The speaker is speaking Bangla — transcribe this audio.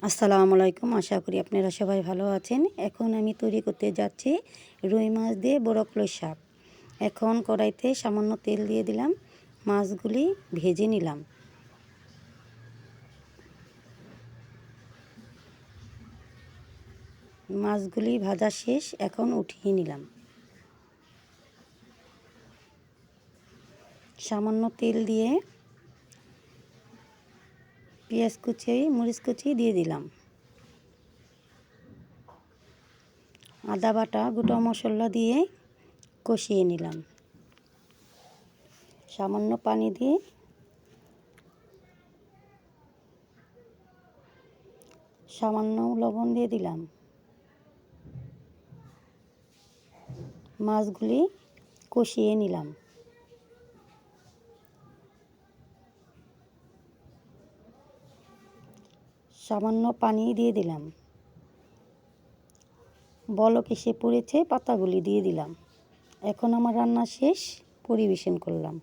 আসসালামু আলাইকুম। আশা করি আপনারা সবাই ভালো আছেন। এখন আমি তৈরি করতে যাচ্ছি রুই মাছ দিয়ে বড় কলই শাক। এখন কড়াইতে সামান্য তেল দিয়ে দিলাম, মাছগুলি ভেজে নিলাম। মাছগুলি ভাজা শেষ, এখন উঠিয়ে নিলাম। সামান্য তেল দিয়ে পেঁয়াজ কুচি, মরিচ কুচি দিয়ে দিলাম। আদা বাটা, গোটা মশলা দিয়ে কষিয়ে নিলাম। সামান্য পানি দিয়ে সামান্য লবণ দিয়ে দিলাম। মাছগুলি কষিয়ে নিলাম। সামান্য পানি দিয়ে দিলাম। বলক এসে পড়েছে, পাতাগুলি দিয়ে দিলাম। এখন আমার রান্না শেষ, পরিবেশন করলাম।